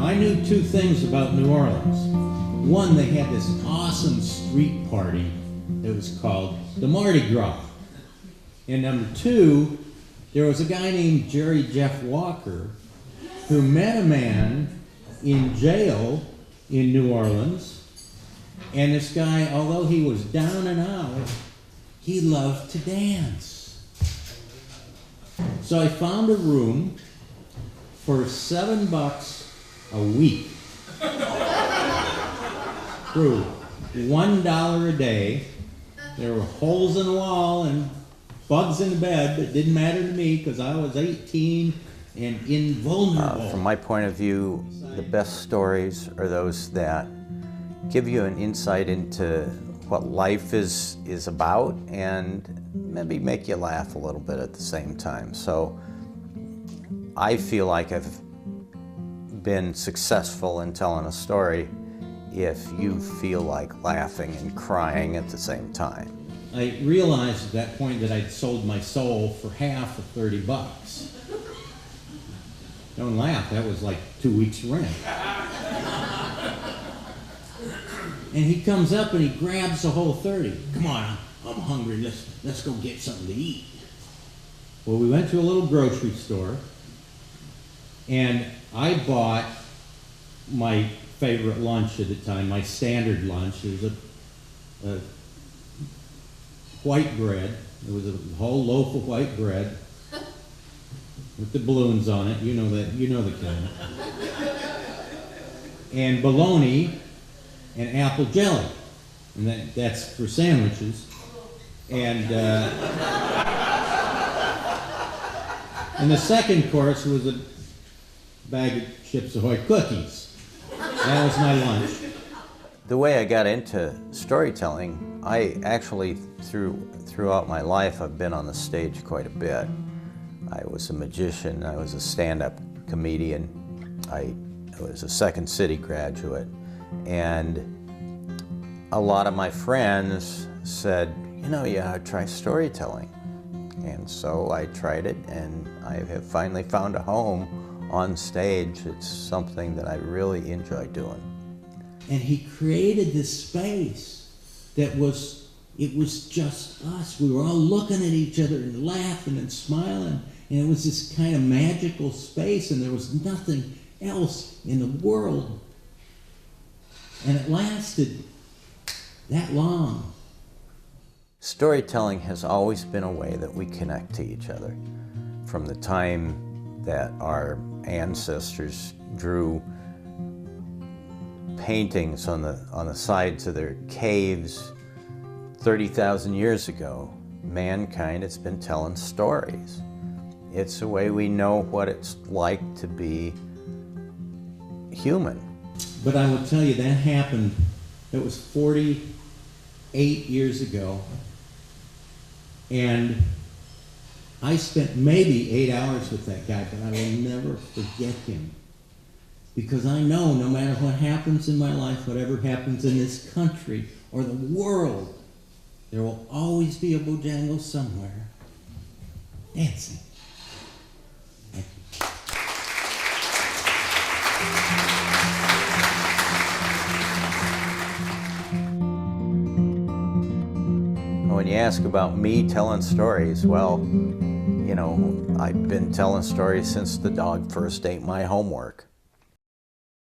I knew two things about New Orleans. One, they had this awesome street party that was called the Mardi Gras. And number two, there was a guy named Jerry Jeff Walker who met a man in jail in New Orleans. And this guy, although he was down and out, he loved to dance. So I found a room for $7 a week. Through $1 a day. There were holes in the wall and bugs in the bed, but it didn't matter to me because I was 18 and invulnerable. From my point of view, the best stories are those that give you an insight into what life is about and maybe make you laugh a little bit at the same time. So I feel like I've been successful in telling a story if you feel like laughing and crying at the same time. I realized at that point that I'd sold my soul for half of $30. Don't laugh, that was like 2 weeks' rent. And he comes up and he grabs the whole 30. Come on, I'm hungry, let's go get something to eat. Well, we went to a little grocery store and I bought my favorite lunch at the time, my standard lunch. It was a white bread. It was a whole loaf of white bread with the balloons on it. You know the kind. And bologna and apple jelly, and that's for sandwiches. And and the second course was a bag of Chips Ahoy cookies. That was my lunch. The way I got into storytelling, I actually, throughout my life, I've been on the stage quite a bit. I was a magician, I was a stand-up comedian, I was a Second City graduate, and a lot of my friends said, you know, you ought to try storytelling. And so I tried it, and I have finally found a home on stage. It's something that I really enjoy doing. And he created this space that was just us. We were all looking at each other and laughing and smiling, and it was this kind of magical space, and there was nothing else in the world. And it lasted that long. Storytelling has always been a way that we connect to each other. From the time that our ancestors drew paintings on the sides of their caves 30,000 years ago, mankind has been telling stories. It's a way we know what it's like to be human. But I will tell you, that happened, it was 48 years ago, and I spent maybe 8 hours with that guy, but I will never forget him. Because I know no matter what happens in my life, whatever happens in this country or the world, there will always be a Bojangles somewhere dancing. Thank you. When you ask about me telling stories, well, you know, I've been telling stories since the dog first ate my homework.